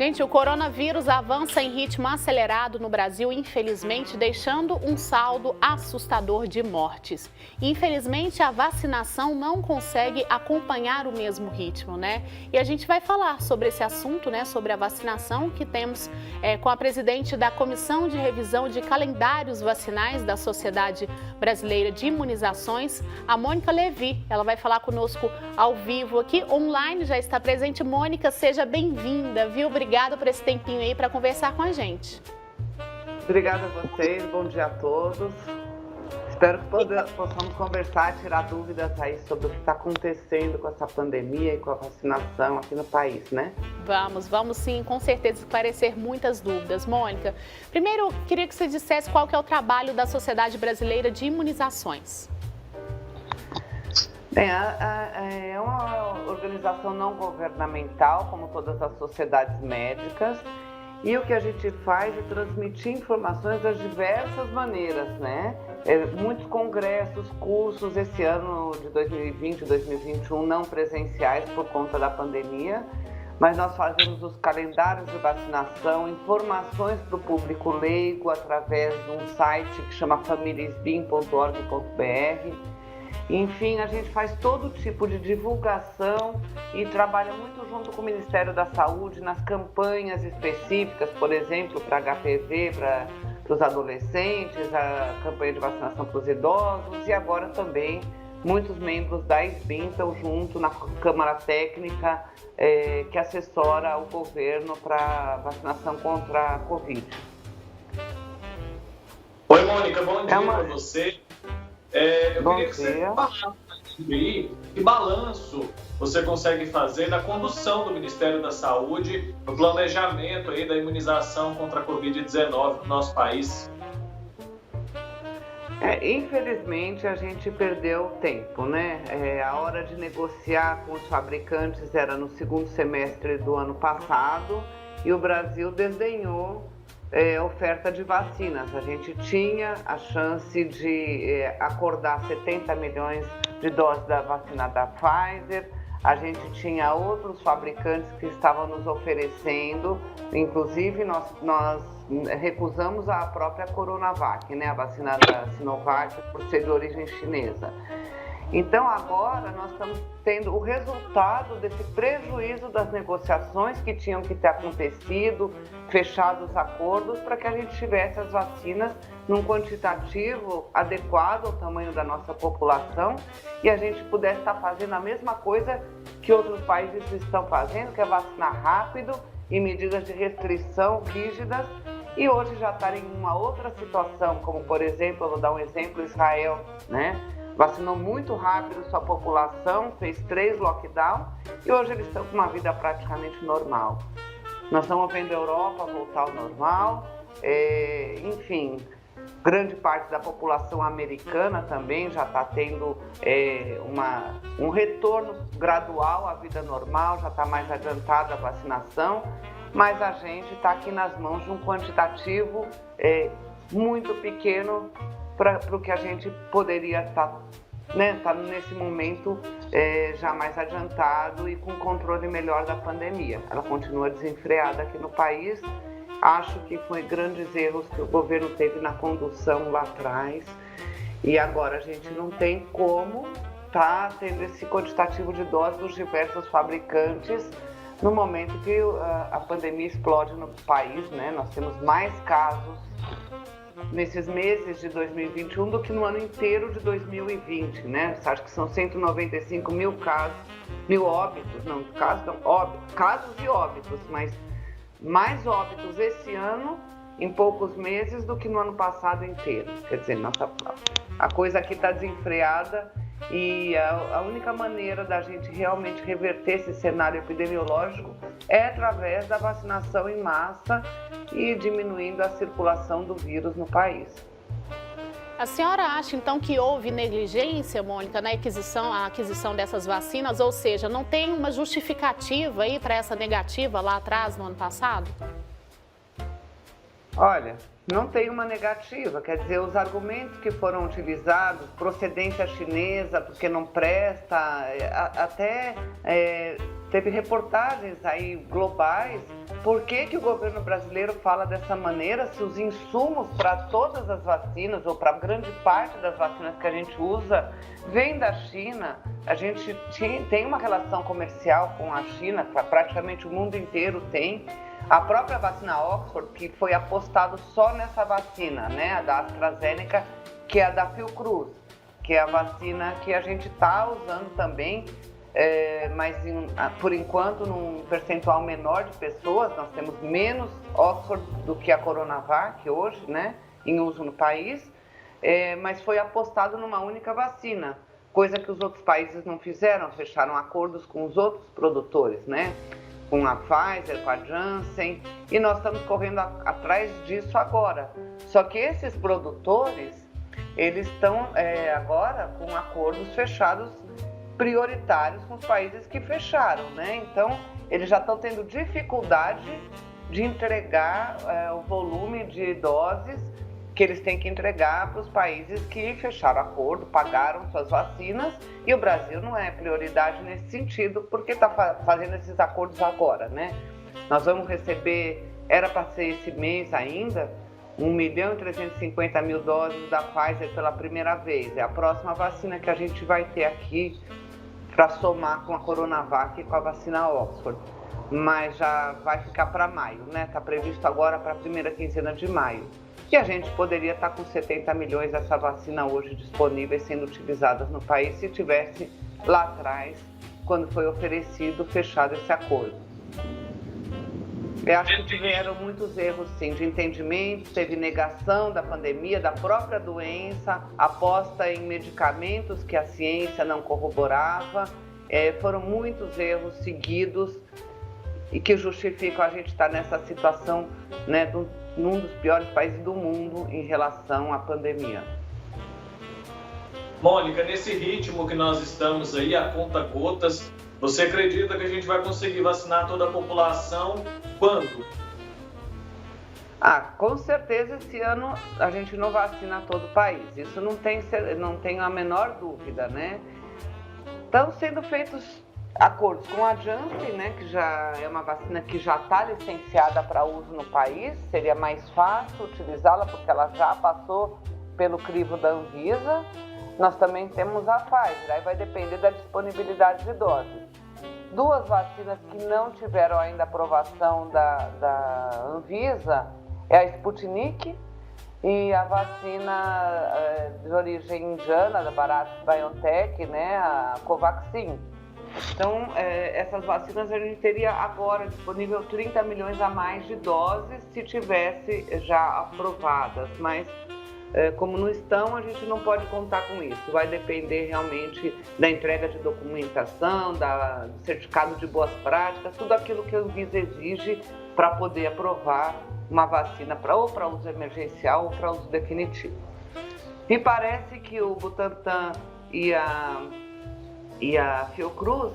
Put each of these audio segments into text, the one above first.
Gente, o coronavírus avança em ritmo acelerado no Brasil, infelizmente, deixando um saldo assustador de mortes. Infelizmente, a vacinação não consegue acompanhar o mesmo ritmo, né? E a gente vai falar sobre esse assunto, né? Sobre a vacinação que temos com a presidente da Comissão de Revisão de Calendários Vacinais da Sociedade Brasileira de Imunizações, a Mônica Levi. Ela vai falar conosco ao vivo aqui, online, já está presente. Mônica, seja bem-vinda, viu? Obrigada por esse tempinho aí para conversar com a gente. Obrigada a vocês, bom dia a todos. Espero que possamos conversar, tirar dúvidas aí sobre o que está acontecendo com essa pandemia e com a vacinação aqui no país, né? Vamos sim, com certeza esclarecer muitas dúvidas. Mônica, primeiro queria que você dissesse qual que é o trabalho da Sociedade Brasileira de Imunizações. Bem, é uma organização não governamental, como todas as sociedades médicas, e o que a gente faz é transmitir informações das diversas maneiras, né? Muitos congressos, cursos, esse ano de 2020 e 2021 não presenciais por conta da pandemia, mas nós fazemos os calendários de vacinação, informações para o público leigo através de um site que chama familiasbim.org.br. Enfim, a gente faz todo tipo de divulgação e trabalha muito junto com o Ministério da Saúde nas campanhas específicas, por exemplo, para HPV, para os adolescentes, a campanha de vacinação para os idosos e agora também muitos membros da SBIM estão junto na Câmara Técnica que assessora o governo para vacinação contra a Covid. Oi, Mônica, bom dia para você. Eu Bom queria que você dia. falasse aí que balanço você consegue fazer da condução do Ministério da Saúde no planejamento aí da imunização contra a Covid-19 no nosso país. Infelizmente, a gente perdeu tempo, né? A hora de negociar com os fabricantes era no segundo semestre do ano passado e o Brasil desdenhou oferta de vacinas. A gente tinha a chance de acordar 70 milhões de doses da vacina da Pfizer, a gente tinha outros fabricantes que estavam nos oferecendo, inclusive nós recusamos a própria Coronavac, né, a vacina da Sinovac, por ser de origem chinesa. Então agora nós estamos tendo o resultado desse prejuízo das negociações que tinham que ter acontecido, fechados os acordos para que a gente tivesse as vacinas num quantitativo adequado ao tamanho da nossa população e a gente pudesse estar fazendo a mesma coisa que outros países estão fazendo, que é vacinar rápido e medidas de restrição rígidas. E hoje já está em uma outra situação, como por exemplo, eu vou dar um exemplo, Israel, né? Vacinou muito rápido sua população, fez 3 lockdowns e hoje eles estão com uma vida praticamente normal. Nós estamos vendo a Europa voltar ao normal, enfim, grande parte da população americana também já está tendo um retorno gradual à vida normal, já está mais adiantada a vacinação, mas a gente está aqui nas mãos de um quantitativo muito pequeno para o que a gente poderia estar nesse momento já mais adiantado e com controle melhor da pandemia. Ela continua desenfreada aqui no país. Acho que foi grandes erros que o governo teve na condução lá atrás e agora a gente não tem como estar tendo esse quantitativo de doses dos diversos fabricantes no momento que a pandemia explode no país, né? Nós temos mais casos nesses meses de 2021 do que no ano inteiro de 2020, né? Acho que são 195 mil casos, casos e óbitos, mas mais óbitos esse ano em poucos meses do que no ano passado inteiro. Quer dizer, a coisa aqui está desenfreada e a única maneira da gente realmente reverter esse cenário epidemiológico é através da vacinação em massa e diminuindo a circulação do vírus no país. A senhora acha, então, que houve negligência, Mônica, na aquisição dessas vacinas? Ou seja, não tem uma justificativa aí para essa negativa lá atrás, no ano passado? Olha, não tem uma negativa, quer dizer, os argumentos que foram utilizados, procedência chinesa, porque não presta, até teve reportagens aí globais. Por que o governo brasileiro fala dessa maneira se os insumos para todas as vacinas, ou para grande parte das vacinas que a gente usa, vêm da China? A gente tem uma relação comercial com a China, praticamente o mundo inteiro tem. A própria vacina Oxford, que foi apostado só nessa vacina, né, a da AstraZeneca, que é a da Fiocruz, que é a vacina que a gente está usando também, mas por enquanto num percentual menor de pessoas. Nós temos menos Oxford do que a Coronavac hoje, né, em uso no país, mas foi apostado numa única vacina, coisa que os outros países não fizeram, fecharam acordos com os outros produtores, né, com a Pfizer, com a Janssen, e nós estamos correndo atrás disso agora. Só que esses produtores, eles estão agora com acordos fechados prioritários com os países que fecharam, né? Então, eles já estão tendo dificuldade de entregar o volume de doses que eles têm que entregar para os países que fecharam acordo, pagaram suas vacinas, e o Brasil não é prioridade nesse sentido, porque está fazendo esses acordos agora, né? Nós vamos receber, era para ser esse mês ainda, 1.350.000 doses da Pfizer pela primeira vez. É a próxima vacina que a gente vai ter aqui para somar com a Coronavac e com a vacina Oxford. Mas já vai ficar para maio, né? Está previsto agora para a primeira quinzena de maio. E a gente poderia estar com 70 milhões dessa vacina hoje disponíveis, sendo utilizadas no país, se tivesse lá atrás, quando foi oferecido, fechado esse acordo. Eu acho que tiveram muitos erros, sim, de entendimento, teve negação da pandemia, da própria doença, aposta em medicamentos que a ciência não corroborava. Foram muitos erros seguidos e que justificam a gente estar nessa situação, né, num dos piores países do mundo em relação à pandemia. Mônica, nesse ritmo que nós estamos aí, a conta-gotas, você acredita que a gente vai conseguir vacinar toda a população quando? Com certeza esse ano a gente não vacina todo o país. Isso não tem a menor dúvida, né? Estão sendo feitos acordos com a Janssen, né, que já é uma vacina que já está licenciada para uso no país. Seria mais fácil utilizá-la porque ela já passou pelo crivo da Anvisa. Nós também temos a Pfizer, aí vai depender da disponibilidade de doses. Duas vacinas que não tiveram ainda aprovação da Anvisa é a Sputnik e a vacina de origem indiana, da Bharat BioNTech, né, a Covaxin. Então, essas vacinas a gente teria agora disponível 30 milhões a mais de doses se tivesse já aprovadas, mas como não estão, a gente não pode contar com isso. Vai depender realmente da entrega de documentação, do certificado de boas práticas, tudo aquilo que a Anvisa exige para poder aprovar uma vacina ou para uso emergencial ou para uso definitivo. Me parece que o Butantan e a Fiocruz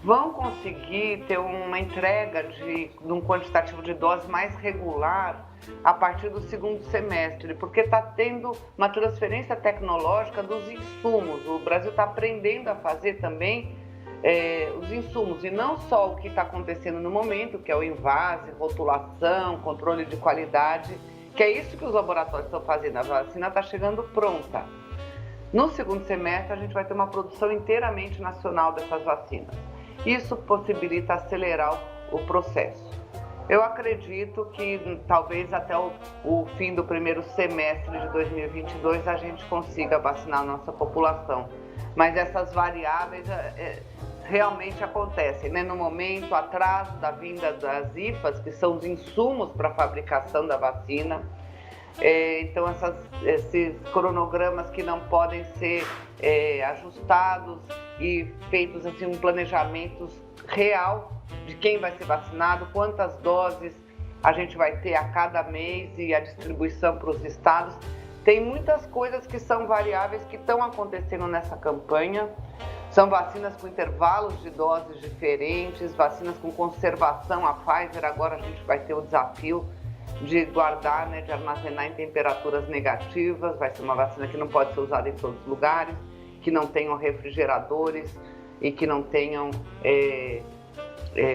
vão conseguir ter uma entrega de um quantitativo de doses mais regular a partir do segundo semestre, porque está tendo uma transferência tecnológica dos insumos. O Brasil está aprendendo a fazer também os insumos, e não só o que está acontecendo no momento, que é o invase, rotulação, controle de qualidade, que é isso que os laboratórios estão fazendo. A vacina está chegando pronta. No segundo semestre, a gente vai ter uma produção inteiramente nacional dessas vacinas. Isso possibilita acelerar o processo. Eu acredito que talvez até o fim do primeiro semestre de 2022 a gente consiga vacinar a nossa população. Mas essas variáveis realmente acontecem, né? No momento, atraso da vinda das IFAs, que são os insumos para a fabricação da vacina. Então, esses cronogramas que não podem ser ajustados e feitos assim, um planejamento real de quem vai ser vacinado, quantas doses a gente vai ter a cada mês e a distribuição para os estados. Tem muitas coisas que são variáveis que estão acontecendo nessa campanha. São vacinas com intervalos de doses diferentes, vacinas com conservação. A Pfizer agora a gente vai ter o desafio de guardar, né, de armazenar em temperaturas negativas. Vai ser uma vacina que não pode ser usada em todos os lugares, que não tenham refrigeradores e que não tenham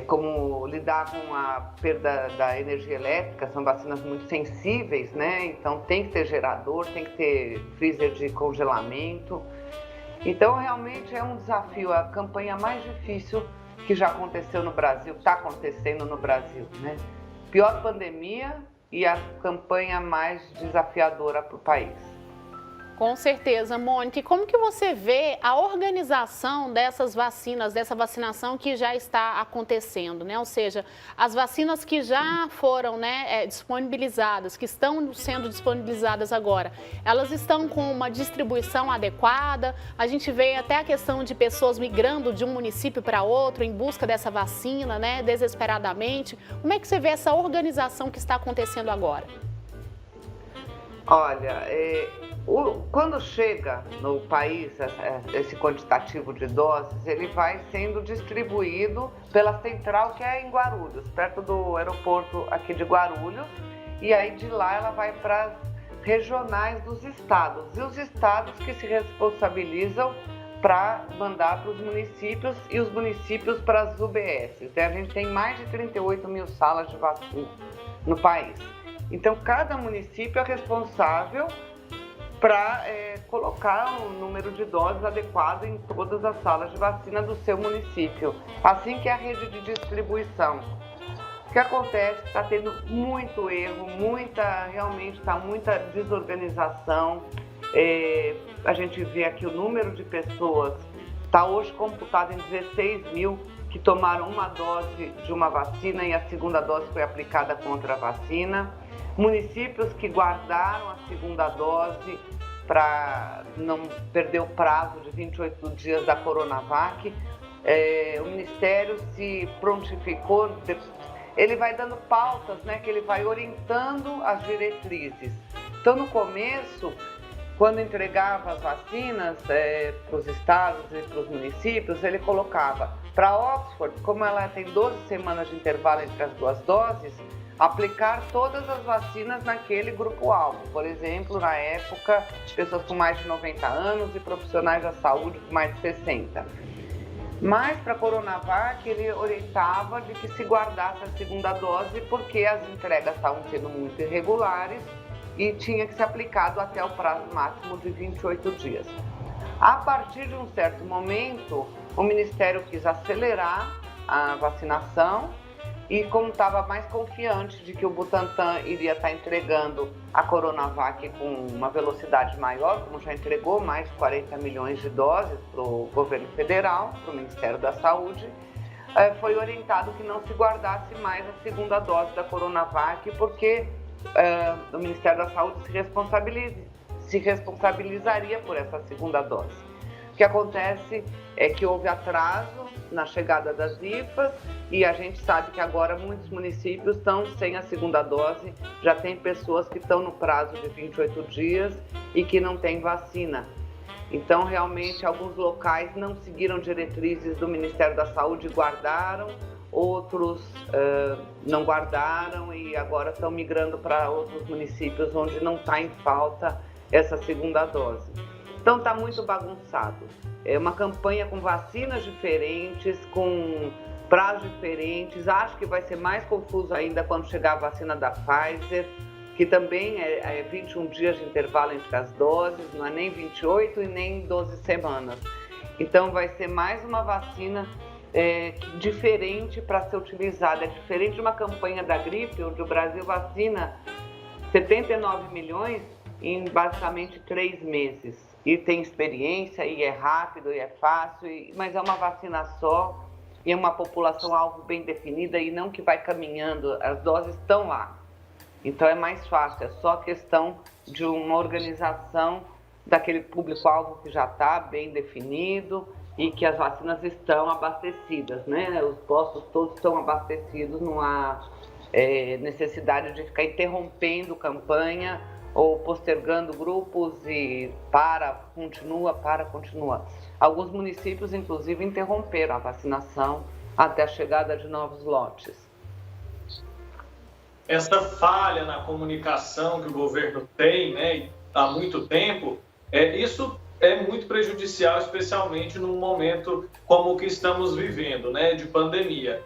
como lidar com a perda da energia elétrica, são vacinas muito sensíveis, né? Então tem que ter gerador, tem que ter freezer de congelamento. Então realmente é um desafio, a campanha mais difícil que já aconteceu no Brasil, está acontecendo no Brasil, né? Pior pandemia e a campanha mais desafiadora para o país. Com certeza, Mônica. E como que você vê a organização dessas vacinas, dessa vacinação que já está acontecendo, né? Ou seja, as vacinas que já foram, né, disponibilizadas, que estão sendo disponibilizadas agora, elas estão com uma distribuição adequada? A gente vê até a questão de pessoas migrando de um município para outro em busca dessa vacina, né, desesperadamente. Como é que você vê essa organização que está acontecendo agora? Olha, quando chega no país esse quantitativo de doses, ele vai sendo distribuído pela central que é em Guarulhos, perto do aeroporto aqui de Guarulhos, e aí de lá ela vai para as regionais dos estados, e os estados que se responsabilizam para mandar para os municípios e os municípios para as UBS. Então, a gente tem mais de 38 mil salas de vacina no país. Então, cada município é responsável para colocar um número de doses adequado em todas as salas de vacina do seu município. Assim que é a rede de distribuição. O que acontece? Está tendo muito erro, realmente está muita desorganização. A gente vê aqui o número de pessoas, está hoje computado em 16 mil que tomaram uma dose de uma vacina e a segunda dose foi aplicada contra a vacina. Municípios que guardaram a segunda dose para não perder o prazo de 28 dias da Coronavac. O Ministério se prontificou, ele vai dando pautas, né, que ele vai orientando as diretrizes. Então, no começo, quando entregava as vacinas para os estados e para os municípios, ele colocava para Oxford, como ela tem 12 semanas de intervalo entre as duas doses, aplicar todas as vacinas naquele grupo-alvo. Por exemplo, na época, pessoas com mais de 90 anos e profissionais da saúde com mais de 60. Mas para a Coronavac, ele orientava de que se guardasse a segunda dose porque as entregas estavam sendo muito irregulares e tinha que ser aplicado até o prazo máximo de 28 dias. A partir de um certo momento, o Ministério quis acelerar a vacinação e, como estava mais confiante de que o Butantan iria estar entregando a Coronavac com uma velocidade maior, como já entregou mais de 40 milhões de doses para o governo federal, para o Ministério da Saúde, foi orientado que não se guardasse mais a segunda dose da Coronavac, porque o Ministério da Saúde se responsabilizaria por essa segunda dose. O que acontece é que houve atraso na chegada das IFAs e a gente sabe que agora muitos municípios estão sem a segunda dose, já tem pessoas que estão no prazo de 28 dias e que não têm vacina. Então, realmente, alguns locais não seguiram diretrizes do Ministério da Saúde e guardaram, outros não guardaram e agora estão migrando para outros municípios onde não está em falta essa segunda dose. Então está muito bagunçado. É uma campanha com vacinas diferentes, com prazos diferentes. Acho que vai ser mais confuso ainda quando chegar a vacina da Pfizer, que também é 21 dias de intervalo entre as doses, não é nem 28 e nem 12 semanas. Então vai ser mais uma vacina diferente para ser utilizada. É diferente de uma campanha da gripe, onde o Brasil vacina 79 milhões em basicamente 3 meses. E tem experiência, e é rápido, e é fácil, mas é uma vacina só, e é uma população-alvo bem definida, e não que vai caminhando, as doses estão lá. Então é mais fácil, é só questão de uma organização daquele público-alvo que já está bem definido, e que as vacinas estão abastecidas, né? Os postos todos estão abastecidos, não há necessidade de ficar interrompendo campanha ou postergando grupos e continua. Alguns municípios, inclusive, interromperam a vacinação até a chegada de novos lotes. Essa falha na comunicação que o governo tem, né, há muito tempo, isso é muito prejudicial, especialmente num momento como o que estamos vivendo, né, de pandemia.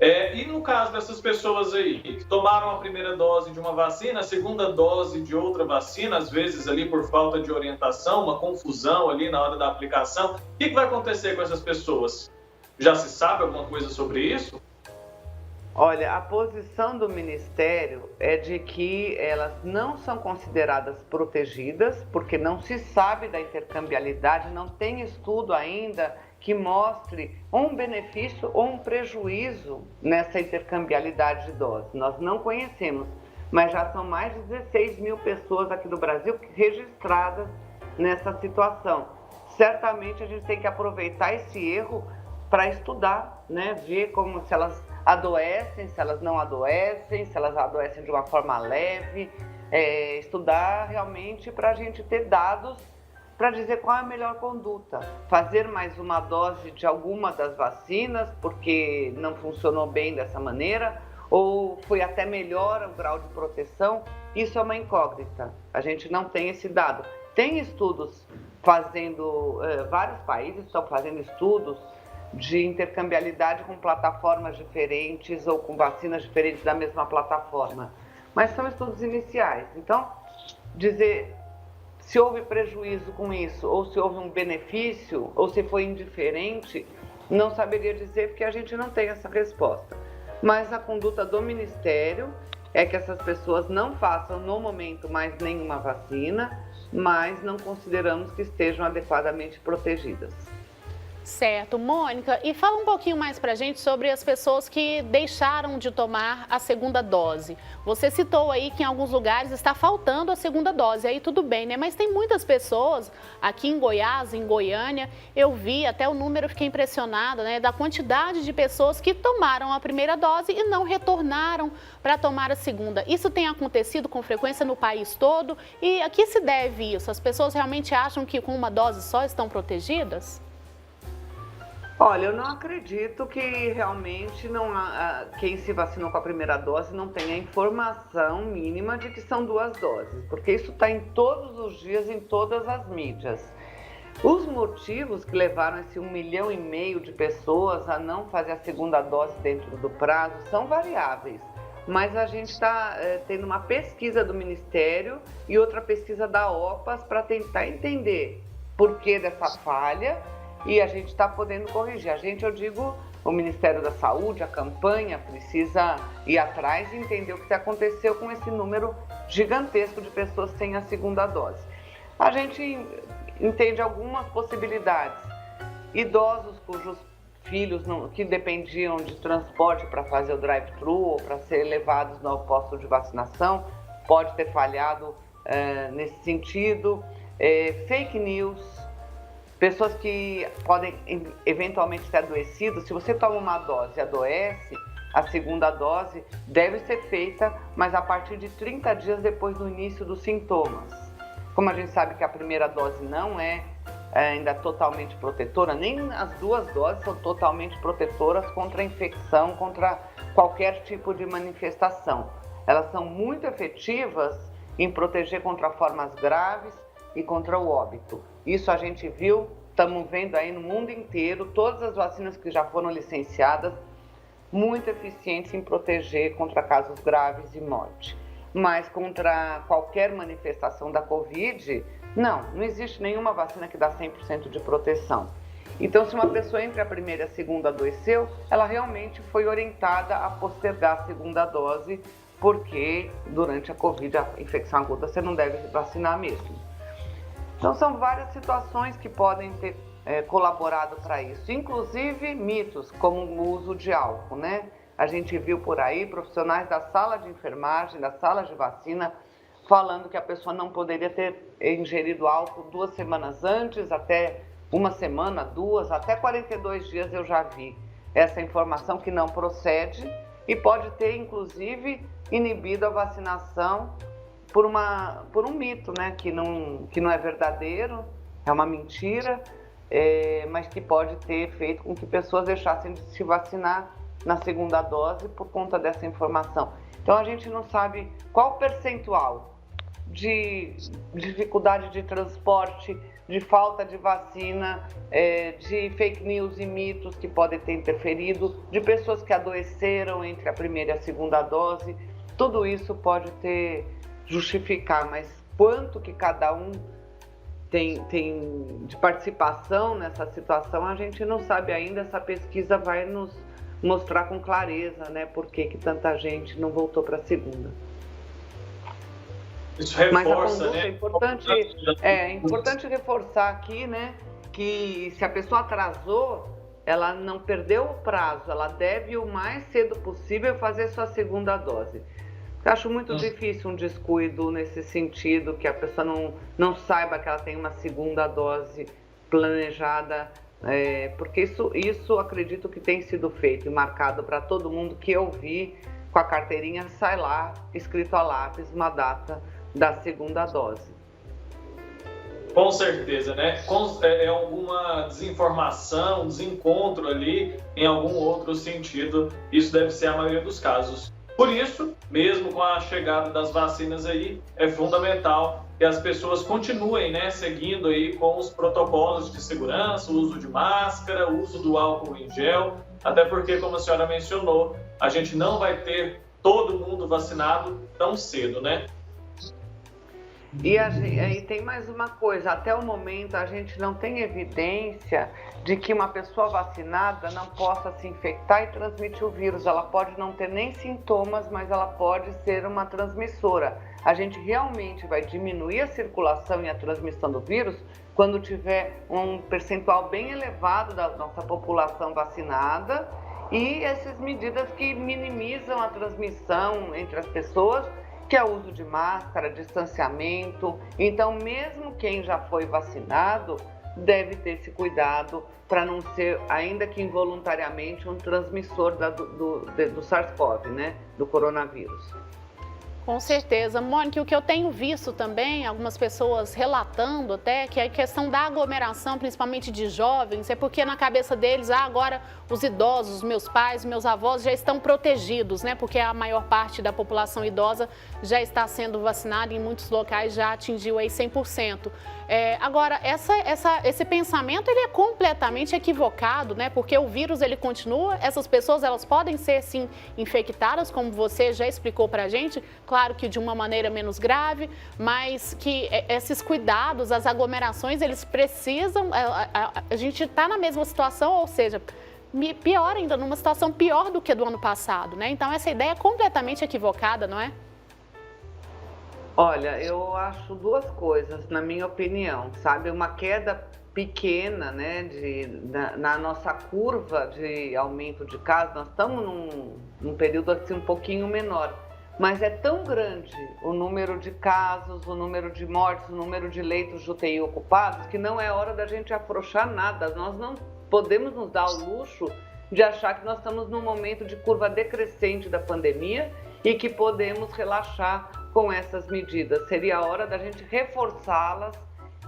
E no caso dessas pessoas aí que tomaram a primeira dose de uma vacina, a segunda dose de outra vacina, às vezes ali por falta de orientação, uma confusão ali na hora da aplicação, o que vai acontecer com essas pessoas? Já se sabe alguma coisa sobre isso? Olha, a posição do Ministério é de que elas não são consideradas protegidas, porque não se sabe da intercambiabilidade, não tem estudo ainda que mostre um benefício ou um prejuízo nessa intercambiabilidade de doses. Nós não conhecemos, mas já são mais de 16 mil pessoas aqui do Brasil registradas nessa situação. Certamente a gente tem que aproveitar esse erro para estudar, né? Ver como se elas adoecem, se elas não adoecem, se elas adoecem de uma forma leve, estudar realmente para a gente ter dados para dizer qual é a melhor conduta. Fazer mais uma dose de alguma das vacinas, porque não funcionou bem dessa maneira, ou foi até melhor o grau de proteção, isso é uma incógnita. A gente não tem esse dado. Tem estudos fazendo, vários países estão fazendo estudos de intercambiabilidade com plataformas diferentes ou com vacinas diferentes da mesma plataforma. Mas são estudos iniciais. Então, dizer se houve prejuízo com isso, ou se houve um benefício, ou se foi indiferente, não saberia dizer porque a gente não tem essa resposta. Mas a conduta do Ministério é que essas pessoas não façam no momento mais nenhuma vacina, mas não consideramos que estejam adequadamente protegidas. Certo. Mônica, e fala um pouquinho mais pra gente sobre as pessoas que deixaram de tomar a segunda dose. Você citou aí que em alguns lugares está faltando a segunda dose, aí tudo bem, né? Mas tem muitas pessoas aqui em Goiás, em Goiânia, eu vi até o número, fiquei impressionada, né? Da quantidade de pessoas que tomaram a primeira dose e não retornaram para tomar a segunda. Isso tem acontecido com frequência no país todo e a que se deve isso? As pessoas realmente acham que com uma dose só estão protegidas? Olha, eu não acredito que realmente quem se vacinou com a primeira dose não tenha informação mínima de que são 2 doses, porque isso está em todos os dias, em todas as mídias. Os motivos que levaram esse 1,5 milhão de pessoas a não fazer a segunda dose dentro do prazo são variáveis, mas a gente está tendo uma pesquisa do Ministério e outra pesquisa da OPAS para tentar entender por que dessa falha. E a gente está podendo corrigir. Eu digo, o Ministério da Saúde, a campanha precisa ir atrás e entender o que aconteceu com esse número gigantesco de pessoas sem a segunda dose. A gente entende algumas possibilidades. Idosos cujos filhos que dependiam de transporte para fazer o drive-thru ou para ser levados no posto de vacinação, pode ter falhado nesse sentido. Fake news. Pessoas que podem eventualmente ter adoecido, se você toma uma dose e adoece, a segunda dose deve ser feita, mas a partir de 30 dias depois do início dos sintomas. Como a gente sabe que a primeira dose não é ainda totalmente protetora, nem as 2 doses são totalmente protetoras contra a infecção, contra qualquer tipo de manifestação. Elas são muito efetivas em proteger contra formas graves e contra o óbito. Isso a gente viu, estamos vendo aí no mundo inteiro, todas as vacinas que já foram licenciadas, muito eficientes em proteger contra casos graves e morte. Mas contra qualquer manifestação da Covid, não existe nenhuma vacina que dá 100% de proteção. Então, se uma pessoa entre a primeira e a segunda adoeceu, ela realmente foi orientada a postergar a segunda dose, porque durante a Covid, a infecção aguda, você não deve vacinar mesmo. Então, são várias situações que podem ter colaborado para isso, inclusive mitos, como o uso de álcool, né? A gente viu por aí profissionais da sala de enfermagem, da sala de vacina, falando que a pessoa não poderia ter ingerido álcool 2 semanas antes, até 1 semana, 2, até 42 dias eu já vi essa informação que não procede e pode ter, inclusive, inibido a vacinação por um mito, né, que não é verdadeiro, é uma mentira, mas que pode ter feito com que pessoas deixassem de se vacinar na segunda dose por conta dessa informação. Então a gente não sabe qual percentual de dificuldade de transporte, de falta de vacina, de fake news e mitos que podem ter interferido, de pessoas que adoeceram entre a primeira e a segunda dose. Tudo isso pode justificar, mas quanto que cada um tem de participação nessa situação, a gente não sabe ainda. Essa pesquisa vai nos mostrar com clareza, né, por que tanta gente não voltou para a segunda. Isso reforça, mas a conduta, né? É importante reforçar aqui, né, que se a pessoa atrasou, ela não perdeu o prazo, ela deve o mais cedo possível fazer sua segunda dose. Eu acho muito difícil um descuido nesse sentido, que a pessoa não saiba que ela tem uma segunda dose planejada, porque isso acredito que tem sido feito e marcado para todo mundo que eu vi com a carteirinha, sai lá, escrito a lápis, uma data da segunda dose. Com certeza, né? É alguma desinformação, desencontro ali em algum outro sentido. Isso deve ser a maioria dos casos. Por isso, mesmo com a chegada das vacinas aí, é fundamental que as pessoas continuem, né, seguindo aí com os protocolos de segurança, o uso de máscara, o uso do álcool em gel, até porque, como a senhora mencionou, a gente não vai ter todo mundo vacinado tão cedo, né? E aí tem mais uma coisa, até o momento a gente não tem evidência de que uma pessoa vacinada não possa se infectar e transmitir o vírus. Ela pode não ter nem sintomas, mas ela pode ser uma transmissora. A gente realmente vai diminuir a circulação e a transmissão do vírus quando tiver um percentual bem elevado da nossa população vacinada e essas medidas que minimizam a transmissão entre as pessoas, que é o uso de máscara, distanciamento. Então, mesmo quem já foi vacinado deve ter esse cuidado para não ser, ainda que involuntariamente, um transmissor do SARS-CoV, né? Do coronavírus. Com certeza. Mônica, o que eu tenho visto também, algumas pessoas relatando até, que a questão da aglomeração, principalmente de jovens, é porque na cabeça deles, agora os idosos, meus pais, meus avós já estão protegidos, né? Porque a maior parte da população idosa já está sendo vacinada e em muitos locais já atingiu aí 100%. Agora, esse pensamento ele é completamente equivocado, né? Porque o vírus ele continua, essas pessoas elas podem ser sim infectadas, como você já explicou pra gente, claro que de uma maneira menos grave, mas que esses cuidados, as aglomerações, eles precisam, a gente está na mesma situação, ou seja, pior ainda, numa situação pior do que do ano passado, né? Então essa ideia é completamente equivocada, não é? Olha, eu acho duas coisas, na minha opinião, sabe? Uma queda pequena, né, na nossa curva de aumento de casos, nós estamos num período assim um pouquinho menor, mas é tão grande o número de casos, o número de mortes, o número de leitos de UTI ocupados, que não é hora da gente afrouxar nada. Nós não podemos nos dar o luxo de achar que nós estamos num momento de curva decrescente da pandemia e que podemos relaxar com essas medidas. Seria a hora da gente reforçá-las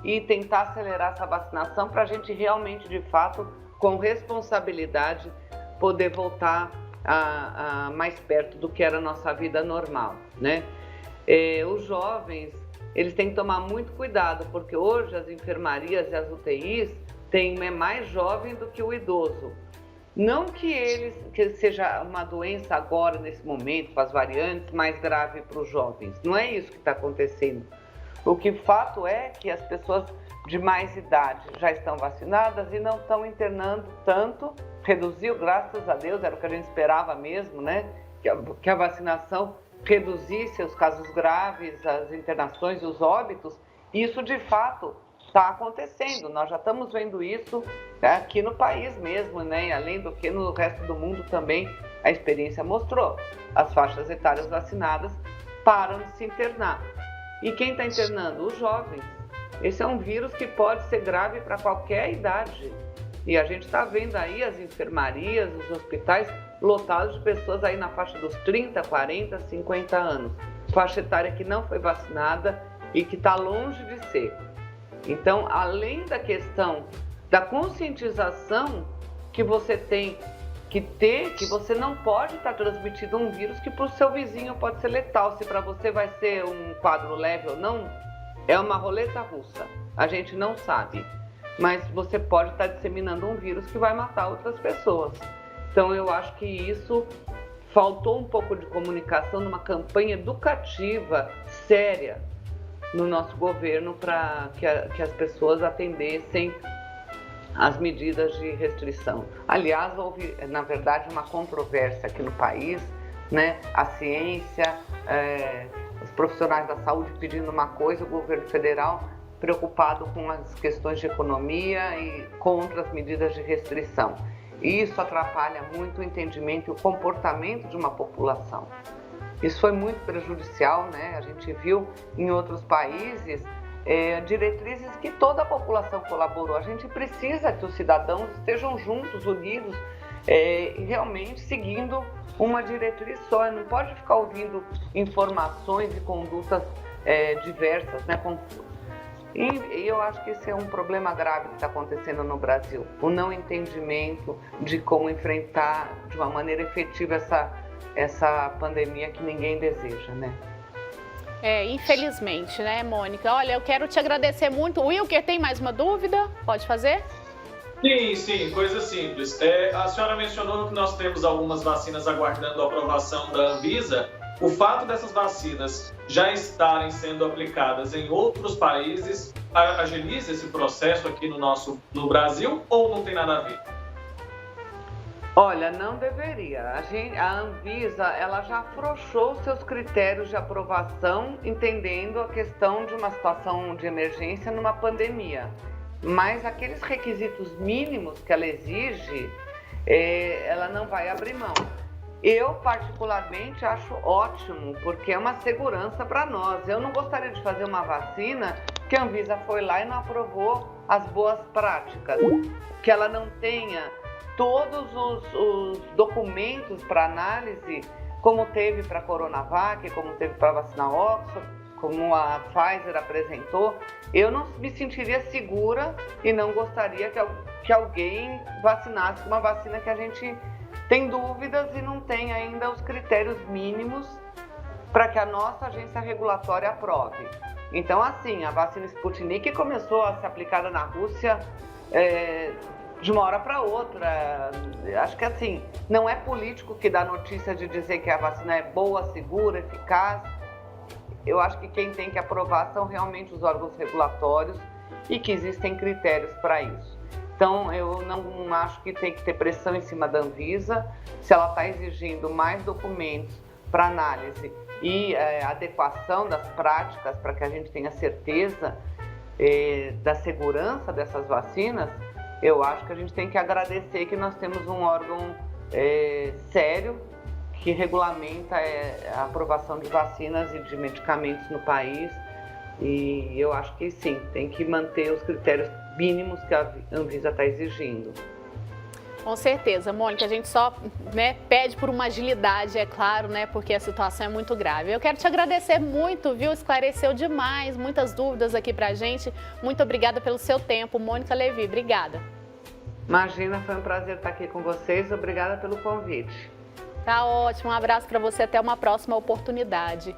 e tentar acelerar essa vacinação para a gente realmente, de fato, com responsabilidade, poder voltar a mais perto do que era a nossa vida normal, né? Os jovens, eles têm que tomar muito cuidado, porque hoje as enfermarias e as UTIs têm mais jovem do que o idoso. Não que seja uma doença agora, nesse momento, com as variantes, mais grave para os jovens. Não é isso que está acontecendo. O que fato é que as pessoas de mais idade já estão vacinadas e não estão internando tanto. Reduziu, graças a Deus, era o que a gente esperava mesmo, né? Que a vacinação reduzisse os casos graves, as internações e os óbitos. Isso, de fato, está acontecendo. Nós já estamos vendo isso aqui no país mesmo, né? Além do que no resto do mundo também a experiência mostrou. As faixas etárias vacinadas param de se internar. E quem está internando? Os jovens. Esse é um vírus que pode ser grave para qualquer idade. E a gente está vendo aí as enfermarias, os hospitais lotados de pessoas aí na faixa dos 30, 40, 50 anos. Faixa etária que não foi vacinada e que está longe de ser. Então, além da questão da conscientização que você tem que ter, que você não pode estar transmitindo um vírus que para o seu vizinho pode ser letal. Se para você vai ser um quadro leve ou não, é uma roleta russa. A gente não sabe, mas você pode estar disseminando um vírus que vai matar outras pessoas. Então eu acho que isso faltou um pouco de comunicação numa campanha educativa séria no nosso governo para que as pessoas atendessem as medidas de restrição. Aliás, houve, na verdade, uma controvérsia aqui no país, né? A ciência, os profissionais da saúde pedindo uma coisa, o governo federal preocupado com as questões de economia e contra as medidas de restrição. E isso atrapalha muito o entendimento e o comportamento de uma população. Isso foi muito prejudicial, né? A gente viu em outros países diretrizes que toda a população colaborou. A gente precisa que os cidadãos estejam juntos, unidos, realmente seguindo uma diretriz só. Não pode ficar ouvindo informações e condutas diversas, né? E eu acho que esse é um problema grave que está acontecendo no Brasil. O não entendimento de como enfrentar de uma maneira efetiva essa pandemia que ninguém deseja, né? Infelizmente, né, Mônica? Olha, eu quero te agradecer muito. Wilker, tem mais uma dúvida? Pode fazer? Sim, coisa simples. A senhora mencionou que nós temos algumas vacinas aguardando a aprovação da Anvisa. O fato dessas vacinas já estarem sendo aplicadas em outros países agiliza esse processo aqui no Brasil ou não tem nada a ver? Olha, não deveria. A Anvisa, ela já afrouxou seus critérios de aprovação, entendendo a questão de uma situação de emergência numa pandemia. Mas aqueles requisitos mínimos que ela exige, ela não vai abrir mão. Eu, particularmente, acho ótimo, porque é uma segurança para nós. Eu não gostaria de fazer uma vacina que a Anvisa foi lá e não aprovou as boas práticas, que ela não tenha todos os documentos para análise, como teve para a Coronavac, como teve para a vacina Oxford, como a Pfizer apresentou. Eu não me sentiria segura e não gostaria que alguém vacinasse com uma vacina que a gente tem dúvidas e não tem ainda os critérios mínimos para que a nossa agência regulatória aprove. Então, assim, a vacina Sputnik começou a ser aplicada na Rússia de uma hora para outra. Acho que, assim, não é político que dá notícia de dizer que a vacina é boa, segura, eficaz. Eu acho que quem tem que aprovar são realmente os órgãos regulatórios e que existem critérios para isso. Então, eu não acho que tem que ter pressão em cima da Anvisa. Se ela está exigindo mais documentos para análise e adequação das práticas para que a gente tenha certeza da segurança dessas vacinas, eu acho que a gente tem que agradecer que nós temos um órgão sério que regulamenta a aprovação de vacinas e de medicamentos no país. E eu acho que sim, tem que manter os critérios mínimos que a Anvisa está exigindo. Com certeza, Mônica, a gente só pede por uma agilidade, é claro, né, porque a situação é muito grave. Eu quero te agradecer muito, viu? Esclareceu demais, muitas dúvidas aqui pra gente. Muito obrigada pelo seu tempo, Mônica Levi, obrigada. Imagina, foi um prazer estar aqui com vocês, obrigada pelo convite. Tá ótimo, um abraço para você, até uma próxima oportunidade.